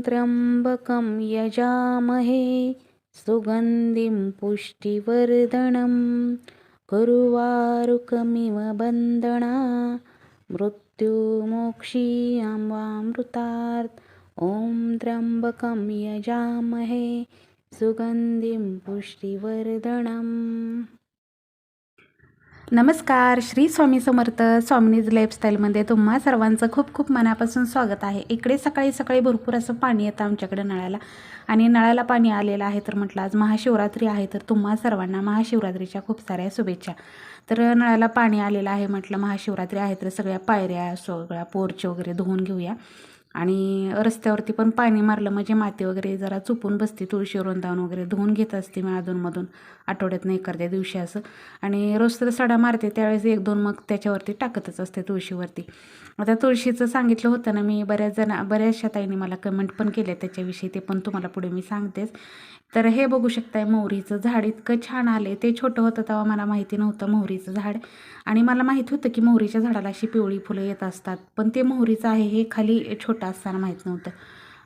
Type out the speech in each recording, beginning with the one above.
त्र्यंबकं यजामहे सुगन्धिं पुष्टिवर्धनं उर्वारुकमिव बन्धना मृत्युमोक्षीयमामृतात्। ॐ त्र्यंबकं यजामहे सुगन्धिं पुष्टिवर्धनम्। नमस्कार, श्री स्वामी समर्थ स्वामिनीज लाईफस्टाईलमध्ये तुम्हा सर्वांचं खूप खूप मनापासून स्वागत आहे। इकडे सकाळी सकाळी भरपूर असं पाणी येतं आमच्याकडे नळाला, आणि नळाला पाणी आलेलं आहे। तर म्हटलं आज महाशिवरात्री आहे, तर तुम्हा सर्वांना महाशिवरात्रीच्या खूप साऱ्या शुभेच्छा। तर नळाला पाणी आलेलं आहे, म्हटलं महाशिवरात्री आहे तर सगळ्या पायऱ्या सगळ्या पोर्च वगैरे धुवून घेऊया। आणि रस्त्यावरती पण पाणी मारलं म्हणजे माती वगैरे जरा चुपून बसते, तुळशी वृंदावन वगैरे धुवून घेत असते मी अधूनमधून, आठवड्यात नाही करते दिवशी असं। आणि रोज तर सडा मारते त्यावेळेस एक दोन मग त्याच्यावरती टाकतच असते तुळशीवरती। आता तुळशीचं सांगितलं होतं ना मी, बऱ्याचशा ताईंनी मला कमेंट पण केले त्याच्याविषयी, ते पण तुम्हाला पुढे मी सांगतेच। तर हे बघू शकताय मोहरीचं झाड इतकं छान आले। ते छोटं होतं तेव्हा मला माहिती नव्हतं मोहरीचं झाड, आणि मला माहीत होतं की मोहरीच्या झाडाला अशी पिवळी फुलं येत असतात, पण ते मोहरीचं आहे हे खाली छोटं असताना माहीत नव्हतं।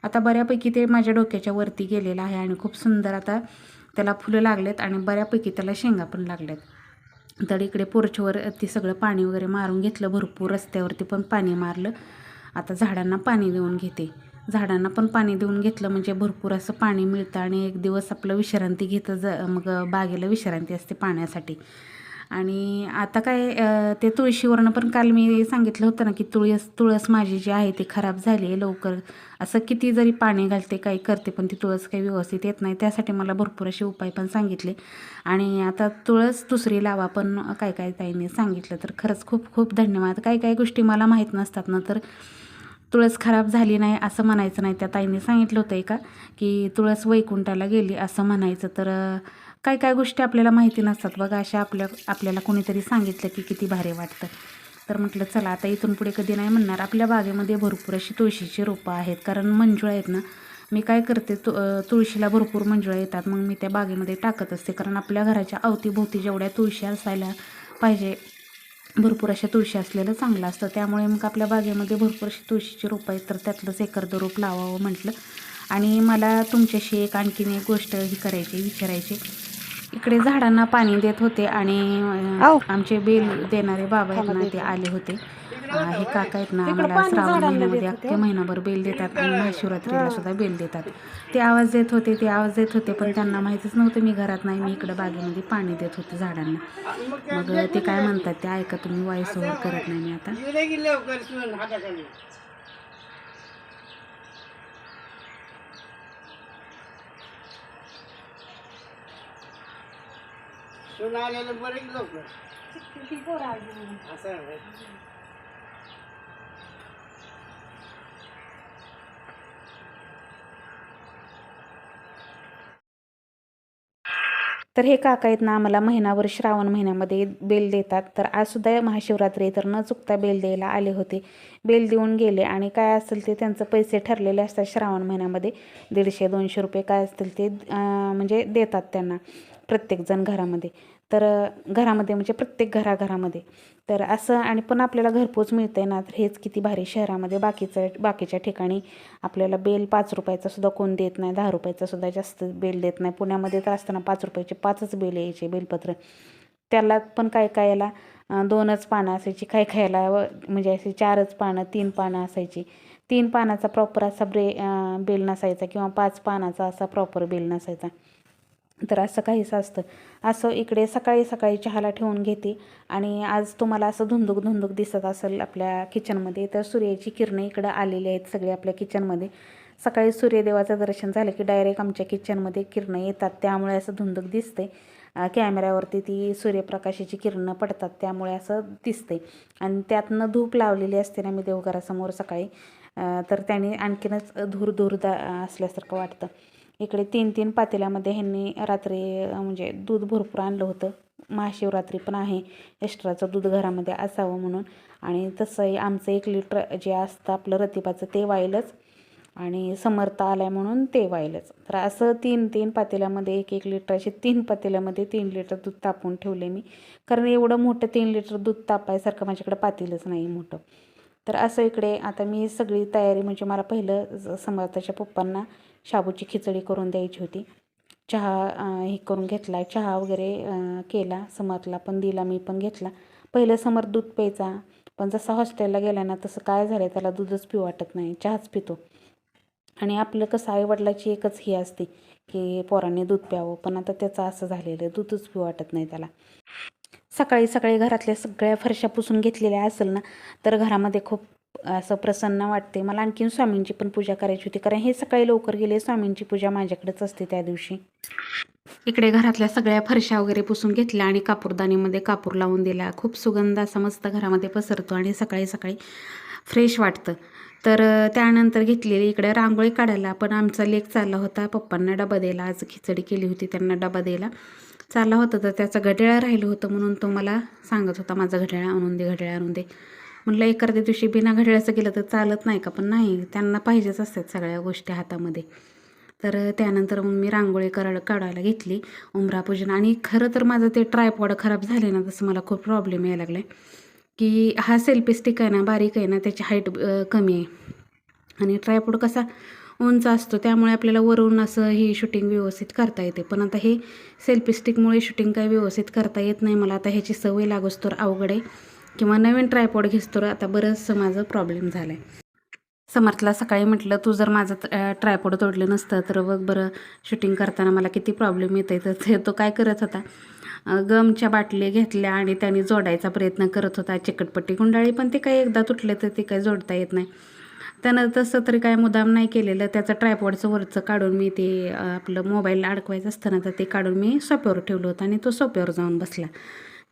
आता बऱ्यापैकी ते माझ्या डोक्याच्या वरती गेलेलं आहे आणि खूप सुंदर आता त्याला फुलं लागलेत आणि बऱ्यापैकी त्याला शेंगा पण लागल्यात। तर इकडे पोर्चवर ती सगळं पाणी वगैरे मारून घेतलं, भरपूर रस्त्यावरती पण पाणी मारलं। आता झाडांना पाणी देऊन घेते, झाडांना पण पाणी देऊन घेतलं म्हणजे भरपूर असं पाणी मिळतं आणि एक दिवस आपलं विश्रांती घेतं, मग बागेला विश्रांती असते पाण्यासाठी। आणि आता काय ते तुळशीवरनं पण काल मी सांगितलं होतं ना की तुळस माझी जी आहे ती खराब झाली आहे लवकर, असं किती जरी पाणी घालते काही करते पण ती तुळस काही व्यवस्थित येत नाही, त्यासाठी मला भरपूर असे उपाय पण सांगितले। आणि आता तुळस दुसरी लावा पण काय काय ताईंनी सांगितलं, तर खरंच खूप खूप धन्यवाद। काही काही गोष्टी मला माहीत नसतात ना, तर तुळस खराब झाली नाही असं म्हणायचं नाही, त्या ताईंनी सांगितलं होतं का की तुळस वैकुंठाला गेली असं म्हणायचं। तर काय काय गोष्टी आपल्याला माहिती नसतात बघा, अशा आपल्याला कोणीतरी सांगितलं की किती भारी वाटतं। तर म्हटलं चला आता इथून पुढे कधी नाही म्हणणार। आपल्या बागेमध्ये भरपूर अशी तुळशीची रोपं आहेत, कारण मंजुळा आहेत ना, मी काय करते तुळशीला भरपूर मंजुळा येतात, मग मी त्या बागेमध्ये टाकत असते, कारण आपल्या घराच्या अवतीभोवती जेवढ्या तुळशी असायला पाहिजे भरपूर अशा तुळशी असलेलं चांगलं असतं। त्यामुळे मग आपल्या बागेमध्ये भरपूर अशी तुळशीची रोपं आहेत, तर त्यातलंच एखादं रोप लावावं म्हटलं। आणि मला तुमच्याशी आणखीन एक गोष्ट विचारायची। इकडे झाडांना पाणी देत होते आणि आमचे बेल देणारे बाबा आहेत ना ते आले होते। हे काका आहेत ना, आम्हाला श्रावण महिन्यामध्ये अख्खे महिनाभर बेल देतात आणि महाशिवरात्रीला सुद्धा बेल देतात। ते आवाज देत होते पण त्यांना माहीतच नव्हतं मी घरात नाही, मी इकडं बागेमध्ये पाणी देत होते झाडांना। मग ते काय म्हणतात ते ऐका तुम्ही, वॉइस ओव्हर करत नाही मी आता। तर हे काका आहेत ना, आम्हाला महिनाभर श्रावण महिन्यामध्ये बेल देतात। तर आज सुद्धा महाशिवरात्री तर न चुकता बेल द्यायला आले होते, बेल देऊन गेले। आणि काय असेल ते त्यांचं पैसे ठरलेले असतात श्रावण महिन्यामध्ये, 150-200 रुपये काय असतील ते म्हणजे देतात त्यांना प्रत्येकजण घरामध्ये। तर घरामध्ये म्हणजे प्रत्येक घराघरामध्ये तर असं, आणि पण आपल्याला घरपोच मिळतंय ना, तर हेच किती भारी। शहरामध्ये बाकीच्या ठिकाणी आपल्याला बेल 5 रुपयाचा सुद्धा कोण देत नाही, 10 रुपयाचा सुद्धा जास्त बेल देत नाही। पुण्यामध्ये तर असताना 5 रुपयाचे 5च बेल यायचे बेलपत्र, त्याला पण काय काय याला 2च पानं असायची, काय खायला म्हणजे अशी 4च पानं 3 पानं असायची। 3 पानाचा प्रॉपर असा बेल नसायचा, किंवा 5 पानाचा असा प्रॉपर बेल नसायचा। तर असं काहीच असतं। असं इकडे सकाळी सकाळी चहाला ठेवून घेते, आणि आज तुम्हाला असं धुंदूक दिसत असेल आपल्या किचनमध्ये, तर सूर्याची किरणं इकडं आलेली आहेत सगळे आपल्या किचनमध्ये। सकाळी सूर्यदेवाचं दर्शन झालं की डायरेक्ट आमच्या किचनमध्ये किरणं येतात, त्यामुळे असं धुंदूक दिसते। कॅमेऱ्यावरती ती सूर्यप्रकाशाची किरणं पडतात त्यामुळे असं दिसते। आणि त्यातनं धूप लावलेली असते ना मी देवघरासमोर सकाळी, तर त्याने आणखीनच धूर असल्यासारखं वाटतं। इकडे 3-3 पातेल्यामध्ये ह्यांनी रात्री म्हणजे दूध भरपूर आणलं होतं, महाशिवरात्री पण आहे, एक्स्ट्राचं दूध घरामध्ये असावं म्हणून। आणि तसंही आमचं 1 लिटर जे असतं आपलं रतिबाचं ते वाईलच, आणि समर्थ आलाय म्हणून ते वाईलच। तर असं 3-3 पातेल्यामध्ये 1-1 लिटर असे 3 पातेल्यामध्ये 3 लिटर दूध तापवून ठेवले मी, कारण एवढं मोठं 3 लिटर दूध तापायसारखं माझ्याकडे पातेलच नाही मोठं। तर असं इकडे आता मी सगळी तयारी म्हणजे मला पहिलं समर्थाच्या पप्पांना शाबूची खिचडी करून द्यायची होती. चहा हे करून घेतला, चहा वगैरे केला, समर्थला पण दिला, मी पण घेतला. पहिलं समर्थ दूध प्यायचा, पण जसं हॉस्टेलला गेला ना तसं काय झालं, त्याला दूधच पिऊ वाटत नाही, चहाच पितो. आणि आपलं कसं आईवडिलाची एकच ही असते की पोरांनी दूध प्यावं, पण आता त्याचं असं झालेलं आहे, दूधच पिऊ वाटत नाही त्याला. सकाळी सकाळी घरातल्या सगळ्या फरशा पुसून घेतलेल्या असेल ना तर घरामध्ये खूप असं प्रसन्न वाटते. मला आणखीन स्वामींची पण पूजा करायची होती, कारण हे सकाळी लवकर गेले, स्वामींची पूजा माझ्याकडेच असते त्या दिवशी. इकडे घरातल्या सगळ्या फरशा वगैरे पुसून घेतल्या आणि कापूरदानीमध्ये कापूर लावून दिला. खूप सुगंध असा मस्त घरामध्ये पसरतो आणि सकाळी सकाळी फ्रेश वाटतं. तर त्यानंतर घेतलेली इकडे रांगोळी काढायला, पण आमचा लेक चालला होता पप्पांना डबा द्यायला. आज खिचडी केली होती त्यांना डबा द्यायला चालला होता, तर त्याचं घड्याळ राहिलं होतं म्हणून तो मला सांगत होता माझं घड्याळ आणून दे, घड्याळ आणून दे. म्हटलं एखाद्या दिवशी बिना घड्याळाचं गेलं तर चालत नाही का, पण नाही, त्यांना पाहिजेच असतात सगळ्या गोष्टी हातामध्ये. तर त्यानंतर मग मी रांगोळी काढायला घेतली, उंबरापूजन. आणि खरं तर माझं ते ट्रायपॉड खराब झाले ना, तसं मला खूप प्रॉब्लेम यायला लागला आहे की हा सेल्फी स्टिक आहे ना, बारीक आहे ना, त्याची हाईट कमी आहे आणि ट्रायपॉड कसा उंच असतो, त्यामुळे आपल्याला वरून असं ही शूटिंग व्यवस्थित करता येते. पण आता हे सेल्फी स्टिकमुळे शूटिंग काही व्यवस्थित करता येत नाही मला. आता ह्याची सवय लागोस तर अवघड आहे, किंवा नवीन ट्रायपॉड घेस तर आता बरंचसं माझं प्रॉब्लेम झाला आहे. समर्थला सकाळी म्हटलं, तू जर माझं ट्रायपॉड तोडलं नसतं तर बघ बरं शूटिंग करताना मला किती प्रॉब्लेम येत आहे. तर तो काय करत होता, गमच्या बाटल्या घेतल्या आणि त्याने जोडायचा प्रयत्न करत होता, चिकटपट्टी गुंडाळी, पण ते काही एकदा तुटले तर ते काही जोडता येत नाही. त्यानं तसं तरी काय मुद्दाम नाही केलेलं. त्याचं ट्रायपॉडचं वरचं काढून मी ते आपलं मोबाईल अडकवायचं असताना तर ते काढून मी सोप्यावर ठेवलं होतं आणि तो सोप्यावर जाऊन बसला,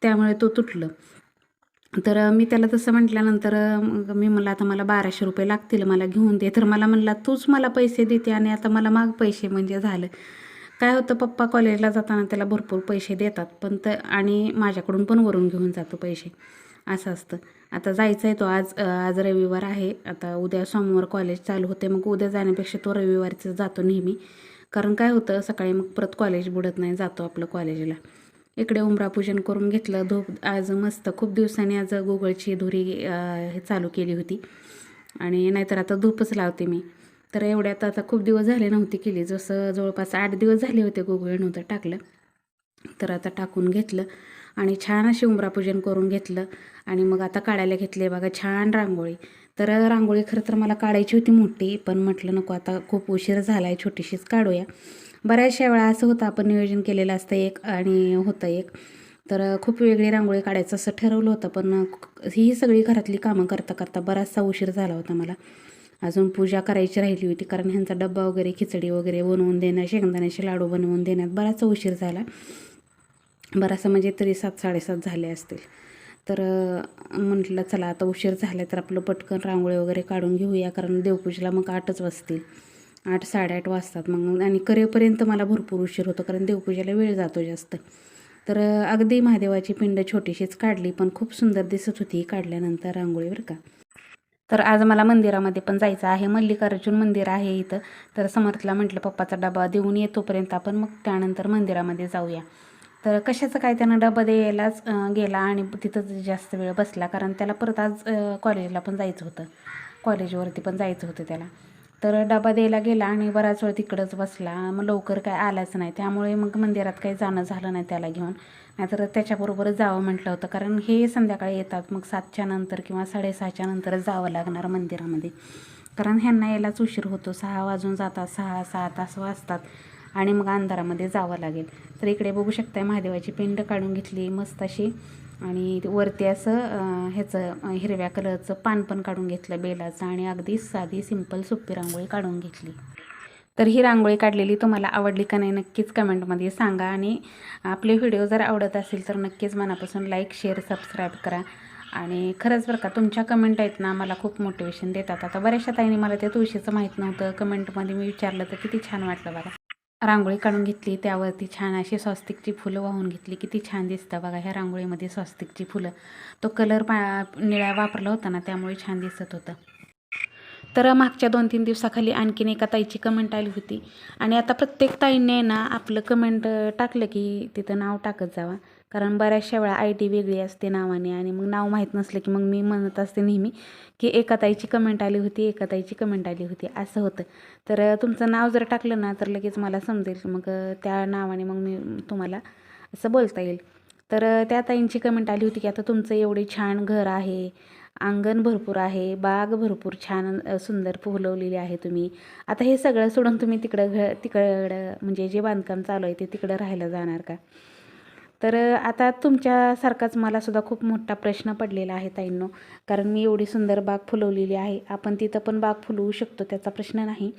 त्यामुळे तो तुटलं. तर मी त्याला तसं म्हटल्यानंतर मग मी म्हणलं, आता मला 1200 रुपये लागतील, मला घेऊन दे. तर मला म्हणला, तूच मला पैसे देते आणि आता मला माग पैसे. म्हणजे झालं काय होतं, पप्पा कॉलेजला जाताना त्याला भरपूर पैसे देतात, पण आणि माझ्याकडून पण वरून घेऊन जातो पैसे, असं असतं. आता जायचं आहे तो आज रविवार आहे, आता उद्या सोमवार कॉलेज चालू होते, मग उद्या जाण्यापेक्षा तो रविवारचं जातो नेहमी. कारण काय होतं, सकाळी मग परत कॉलेज बुडत नाही, जातो आपलं कॉलेजला. इकडे उंबरापूजन करून घेतलं. धूप आज मस्त खूप दिवसांनी आज गुगळची धुरी चालू केली होती, आणि नाहीतर आता धूपच लावते मी. तर एवढ्यात आता खूप दिवस झाले नव्हती केली, जसं जवळपास 8 दिवस झाले होते गुगळ नव्हतं टाकलं. तर आता टाकून घेतलं आणि छान अशी उंबरापूजन करून घेतलं. आणि मग आता काढायला घेतले बघा छान रांगोळी. तर रांगोळी खरं तर मला काढायची होती मोठी, पण म्हटलं नको, आता खूप उशीर झाला आहे, छोटीशीच काढूया. बऱ्याचशा वेळा असं होतं, आपण नियोजन केलेलं असतं एक आणि होतं एक. तर खूप वेगळी रांगोळी काढायचं असं ठरवलं होतं, पण ही सगळी घरातली कामं करता करता बराचसा उशीर झाला होता मला. अजून पूजा करायची राहिली होती, कारण ह्यांचा डब्बा वगैरे खिचडी वगैरे बनवून देणं, शेंगदाण्याचे लाडू बनवून देण्यात बराचसा उशीर झाला. बराचसा म्हणजे तरी 7-7:30 झाले असतील. तर म्हटलं चला आता उशीर झाला तर आपलं पटकन रांगोळी वगैरे काढून घेऊया, कारण देवपूजेला मग 8च वाजतील, 8-8:30 वाजतात मग. आणि करेपर्यंत मला भरपूर उशीर होतो, कारण देवपूजेला वेळ जातो जास्त. तर अगदी महादेवाची पिंड छोटीशीच काढली, पण खूप सुंदर दिसत होती काढल्यानंतर रांगोळी, बरं का. तर आज मला मंदिरामध्ये पण जायचं आहे, मल्लिकार्जुन मंदिर आहे इथं. तर समर्थला म्हटलं पप्पाचा डबा देऊन येतोपर्यंत आपण मग त्यानंतर मंदिरामध्ये जाऊया. तर कशाचं काय, त्यानं डबा द्यायलाच गेला आणि तिथंच जास्त वेळ बसला, कारण त्याला परत आज कॉलेजला पण जायचं होतं, कॉलेजवरती पण जायचं होतं त्याला. तर डबा द्यायला गेला आणि बराच वेळ तिकडंच बसला, मग लवकर काय आलाच नाही, त्यामुळे मग मंदिरात काही जाणं झालं नाही त्याला घेऊन. नाहीतर त्याच्याबरोबरच जावं म्हटलं होतं, कारण हे संध्याकाळी येतात, मग 7च्या नंतर किंवा 6:30च्या नंतरच जावं लागणार मंदिरामध्ये, कारण ह्यांना यायलाच उशीर होतो, 6 वाजून जातात, 6-6 तास वाजतात आणि मग अंधारामध्ये जावं लागेल. तर इकडे बघू शकताय महादेवाची पिंड काढून घेतली मस्त अशी, आणि वरती असं ह्याचं हिरव्या कलरचं पान पण काढून घेतलं बेलाचं, आणि अगदी साधी सिंपल सोपी रांगोळी काढून घेतली. तर ही रांगोळी काढलेली तुम्हाला आवडली का नाही नक्कीच कमेंटमध्ये सांगा, आणि आपले व्हिडिओ जर आवडत असेल तर नक्कीच मनापासून लाईक, शेअर, सबस्क्राईब करा. आणि खरंच बरं का, तुमच्या कमेंट आहेत ना मला खूप मोटिवेशन देतात. आता बऱ्याचशा ताईंनी मला त्या तुळशीचं माहीत नव्हतं, कमेंटमध्ये मी विचारलं तर किती छान वाटलं बघा. रांगोळी काढून घेतली, त्यावरती छान अशी स्वस्तिकची फुलं वाहून घेतली, किती छान दिसतं बघा ह्या रांगोळीमध्ये स्वस्तिकची फुलं. तो कलर निळा वापरला होता ना, त्यामुळे छान दिसत होतं. तर मागच्या 2-3 दिवसाखाली आणखीन एका ताईची कमेंट आली होती आणि आता प्रत्येक ताईने ना आपलं कमेंट टाकलं की तिथं नाव टाकत जावा, कारण बऱ्याचशा वेळा आय डी वेगळी असते नावाने आणि मग नाव माहीत नसलं की मग मी म्हणत असते नेहमी की एका ताईची कमेंट आली होती, एका ताईची कमेंट आली होती असं होतं. तर तुमचं नाव जर टाकलं ना तर लगेच मला समजेल, मग त्या नावाने मग मी तुम्हाला असं बोलता येईल. तर त्या ताईंची कमेंट आली होती की आता तुमचं एवढे छान घर आहे, अंगण भरपूर आहे, बाग भरपूर छान सुंदर फुलवलेली आहे तुम्ही, आता हे सगळं सोडून तुम्ही तिकडं म्हणजे जे बांधकाम चालू आहे ते तिकडं राहायला जाणार का? तर आता तुमच्यासारखाच मला सुद्धा खूप मोठा प्रश्न पडलेला आहे ताईंनो, कारण मी एवढी सुंदर बाग फुलवलेली आहे. आपण तिथं पण बाग फुलवू शकतो, त्याचा प्रश्न नाही.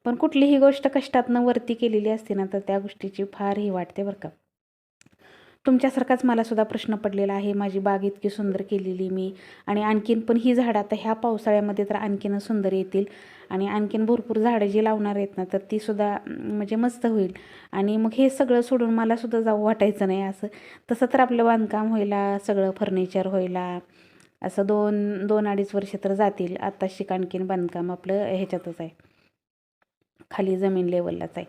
पण कुठलीही गोष्ट कष्टातनं वरती केलेली असते ना तर त्या गोष्टीची फार ही वाटते बरं का. तुमच्यासारखाच मला सुद्धा प्रश्न पडलेला आहे. माझी बाग इतकी सुंदर केलेली मी, आणि आणखीन पण ही झाडं आता ह्या पावसाळ्यामध्ये तर आणखीनच सुंदर येतील आणि आणखीन भरपूर झाडं जी लावणार आहेत ना तर तीसुद्धा म्हणजे मस्त होईल. आणि मग हे सगळं सोडून मला सुद्धा जाऊ वाटायचं नाही असं. तसं तर आपलं बांधकाम व्हायला, सगळं फर्निचर व्हायला असं 2-2.5 वर्ष तर जातील. आता आणखीन बांधकाम आपलं ह्याच्यातच आहे, खाली जमीन लेवललाच आहे.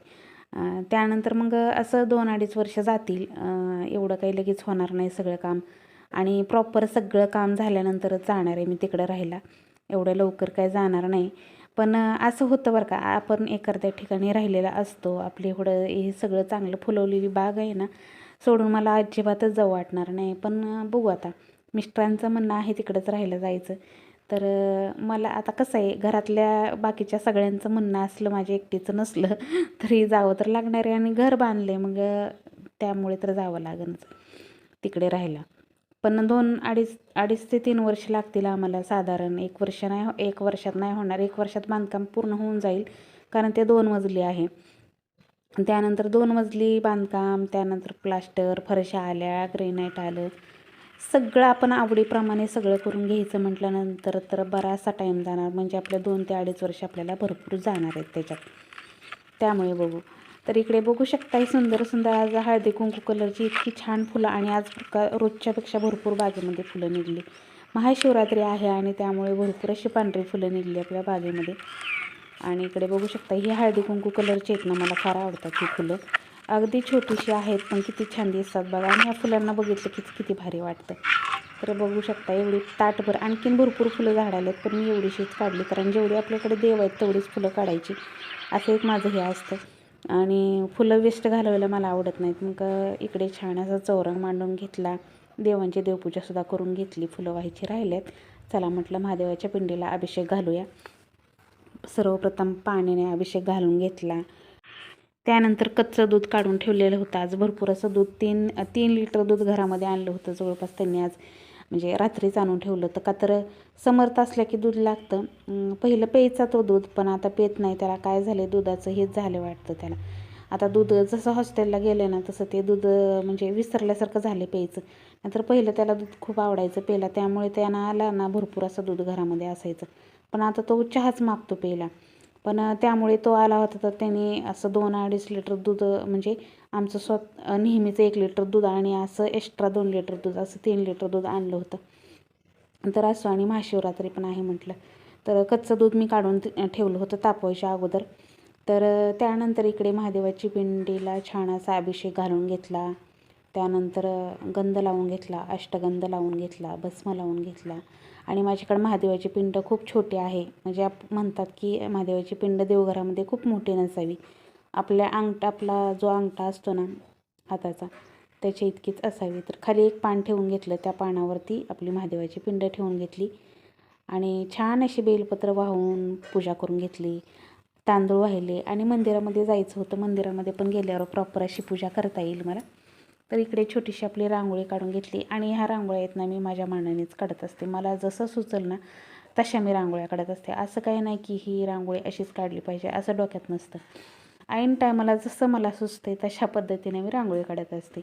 त्यानंतर मग असं 2-2.5 वर्ष जातील. एवढं काही लगेच होणार नाही सगळं काम, आणि प्रॉपर सगळं काम झाल्यानंतरच जाणार आहे मी तिकडं राहायला, एवढं लवकर काय जाणार नाही. पण असं होतं बरं का, आपण एखाद्या ठिकाणी राहिलेला असतो, आपली एवढं हे सगळं चांगलं फुलवलेली बाग आहे ना सोडून मला अजिबातच जाऊ वाटणार नाही. पण बघू आता, मिस्टरांचं म्हणणं आहे तिकडंच राहायला जायचं. तर मला आता कसं आहे, घरातल्या बाकीच्या सगळ्यांचं म्हणणं असलं, माझ्या एकटीचं नसलं तरी जावं तर लागणार आहे, आणि घर बांधले मग त्यामुळे तर जावं लागेलच तिकडे राहायला. पण 2-2.5 ते 3 वर्ष लागतील आम्हाला साधारण. 1 वर्षात नाही होणार, 1 वर्षात बांधकाम पूर्ण होऊन जाईल, कारण ते 2 मजली आहे. त्यानंतर 2 मजली बांधकाम, त्यानंतर प्लास्टर, फरशा आल्या, ग्रेनाईट आलं, सगळं आपण आवडीप्रमाणे सगळं करून घ्यायचं म्हटल्यानंतर तर बराचसा टाईम जाणार. म्हणजे आपल्या 2 ते 2.5 वर्ष आपल्याला भरपूर जाणार आहेत त्याच्यात. त्यामुळे बघू. तर इकडे बघू शकता सुंदर सुंदर आज हळदी कुंकू कलरची इतकी छान फुलं, आणि आज रोजच्यापेक्षा भरपूर बागेमध्ये फुलं निघली. महाशिवरात्री आहे आणि त्यामुळे भरपूर अशी पांढरी फुलं निघली आपल्या बागेमध्ये. आणि इकडे बघू शकता ही हळदी कुंकू कलरची आहेत ना, मला फार आवडतात ही फुलं. अगदी छोटीशी आहेत पण किती छान दिसतात बघा, आणि ह्या फुलांना बघितलं की किती भारी वाटतं. तर बघू शकता एवढी ताटभर आणखीन भरपूर फुलं झाडाला आहेत, पण मी एवढीशीच काढली, कारण जेवढी आपल्याकडे देव आहेत तेवढीच फुलं काढायची असं एक माझं हे असतं. आणि फुलं वेस्ट घालवायला मला आवडत नाहीत. मग इकडे छान असा चौरंग मांडून घेतला, देवांची देवपूजासुद्धा करून घेतली, फुलं व्हायची राहिल्यात. चला म्हटलं महादेवाच्या पिंडीला अभिषेक घालूया. सर्वप्रथम पाण्याने अभिषेक घालून घेतला. त्यानंतर कच्चं दूध काढून ठेवलेलं होतं. आज भरपूर असं दूध 3 लिटर दूध घरामध्ये आणलं होतं जवळपास त्यांनी आज, म्हणजे रात्रीच आणून ठेवलं होतं. का तर समर्थ असल्या की दूध लागतं. पहिलं प्यायचा तो दूध, पण आता पेत नाही. त्याला काय झालं, दुधाचं हेच झालं वाटतं त्याला. आता दूध जसं हॉस्टेलला गेलं ना तसं ते दूध म्हणजे विसरल्यासारखं झालं प्यायचं. नंतर पहिलं त्याला दूध खूप आवडायचं प्यायला, त्यामुळे त्यांना आला ना भरपूर असं दूध घरामध्ये असायचं. पण आता तो चहाच मागतो प्यायला. पण त्यामुळे तो आला होता तर त्याने असं 2-2.5 लिटर दूध, म्हणजे आमचं नेहमीचं 1 लिटर दूध आणि असं एक्स्ट्रा 2 लिटर दूध, असं 3 लिटर दूध आणलं होतं. तर असं, आणि महाशिवरात्री पण आहे म्हटलं, तर कच्चं दूध मी काढून ठेवलं होतं तापवायच्या अगोदर. तर त्यानंतर इकडे महादेवाची पिंडीला छान असा अभिषेक घालून घेतला. त्यानंतर गंध लावून घेतला, अष्टगंध लावून घेतला, भस्म लावून घेतला. आणि माझ्याकडे महादेवाची पिंड खूप छोटी आहे, म्हणजे म्हणतात की महादेवाची पिंड देवघरामध्ये खूप मोठी नसावी. आपला जो अंगठा असतो ना हाताचा, त्याची इतकीच असावी. तर खाली एक पान ठेवून घेतलं, त्या पानावरती आपली महादेवाची पिंड ठेवून घेतली आणि छान अशी बेलपत्र वाहून पूजा करून घेतली. तांदूळ वाहिले आणि मंदिरामध्ये जायचं होतं. मंदिरामध्ये पण गेल्यावर प्रॉपर अशी पूजा करता येईल मला. तर इकडे छोटीशी आपली रांगोळी काढून घेतली, आणि ह्या रांगोळ्या आहेत ना मी माझ्या मानानेच काढत असते. मला जसं सुचल ना तशा मी रांगोळ्या काढत असते. असं काही नाही की ही रांगोळी अशीच काढली पाहिजे असं डोक्यात नसतं. ऐन टायमाला जसं मला सुचते तशा पद्धतीने मी रांगोळी काढत असते.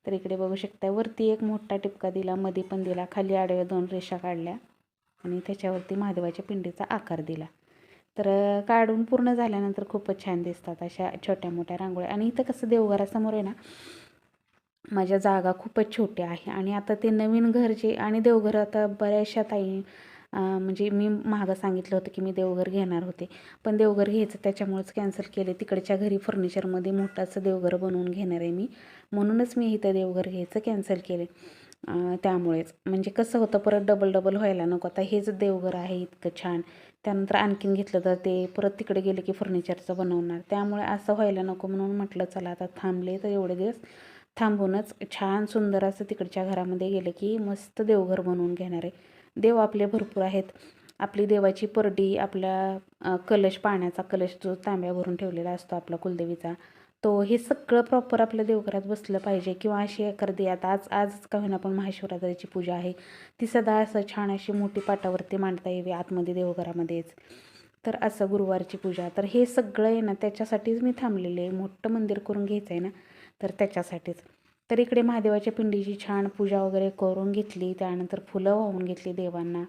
तर इकडे बघू शकता वरती एक मोठा टिपका दिला, मध्ये पण दिला, खाली आडव्या 2 रेषा काढल्या आणि त्याच्यावरती महादेवाच्या पिंडीचा आकार दिला. तर काढून पूर्ण झाल्यानंतर खूपच छान दिसतात अशा छोट्या मोठ्या रांगोळ्या. आणि इथं कसं देवघरासमोर आहे ना माझ्या जागा खूपच छोटी आहे, आणि आता ते नवीन घर जे, आणि देवघर आता बऱ्याचशा ताई म्हणजे मी मागं सांगितलं होतं की मी देवघर घेणार होते, पण देवघर घ्यायचं त्याच्यामुळेच कॅन्सल केले. तिकडच्या घरी फर्निचरमध्ये मोठं असं देवघर बनवून घेणार आहे मी, म्हणूनच मी इथं देवघर घ्यायचं कॅन्सल केले. त्यामुळेच म्हणजे कसं होतं, परत डबल डबल व्हायला नको. आता हेच देवघर आहे इतकं छान, त्यानंतर आणखीन घेतलं तर ते परत तिकडे गेले की फर्निचरचं बनवणार, त्यामुळे असं व्हायला नको म्हणून म्हटलं चला आता थांबले तर एवढे दिवस थांबूनच छान सुंदर असं तिकडच्या घरामध्ये गेलं की मस्त देवघर बनवून घेणार आहे. देव आपले भरपूर आहेत. आपली देवाची परडी, आपल्या कलश, पाण्याचा कलश जो तांब्या भरून ठेवलेला असतो आपला कुलदेवीचा, तो हे सगळं प्रॉपर आपल्या देवघरात बसलं पाहिजे. किंवा अशी एखादी आता आजच का होईना पण महाशिवरात्रीची पूजा आहे, ती सदा असं छान अशी मोठी पाटावरती मांडता यावी आतमध्ये देवघरामध्येच. तर असं गुरुवारची पूजा, तर हे सगळं आहे ना त्याच्यासाठीच मी थांबलेले आहे. मोठं मंदिर करून घ्यायचं आहे ना, तर त्याच्यासाठीच. तर इकडे महादेवाच्या पिंडीची छान पूजा वगैरे करून घेतली, त्यानंतर फुलं वाहून घेतली देवांना.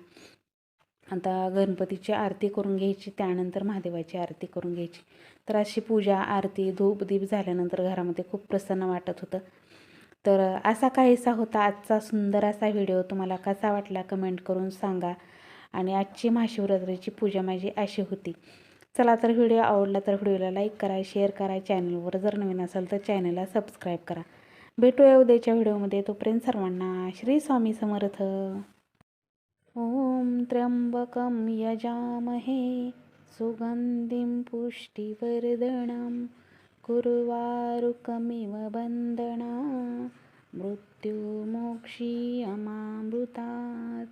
आता गणपतीची आरती करून घ्यायची, त्यानंतर महादेवाची आरती करून घ्यायची. तर अशी पूजा, आरती, धूपदीप झाल्यानंतर घरामध्ये खूप प्रसन्न वाटत होतं. तर असा काहीसा होता आजचा सुंदर असा व्हिडिओ. तुम्हाला कसा वाटला कमेंट करून सांगा. आणि आजची महाशिवरात्रीची पूजा माझी अशी होती. चला तर व्हिडिओ आवडला तर व्हिडिओला लाईक करा, शेअर करा, चॅनलवर जर नवीन असेल तर चॅनलला सबस्क्राईब करा. भेटूया उद्याच्या व्हिडिओमध्ये. तोपर्यंत सर्वांना श्री स्वामी समर्थ. ॐ त्र्यंबकं यजामहे सुगन्धिं पुष्टिवर्धनं कुर्वारुकमिव बन्धना मृत्युमोक्षीयमामृतात्.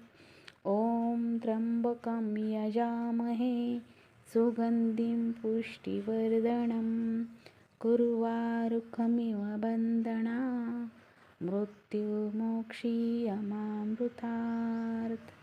ॐ त्र्यंबकं यजामहे सुगन्धिं पुष्टिवर्धनं कुर्वारुकमिव बन्धना मृत्युमोक्षीयमामृतात्.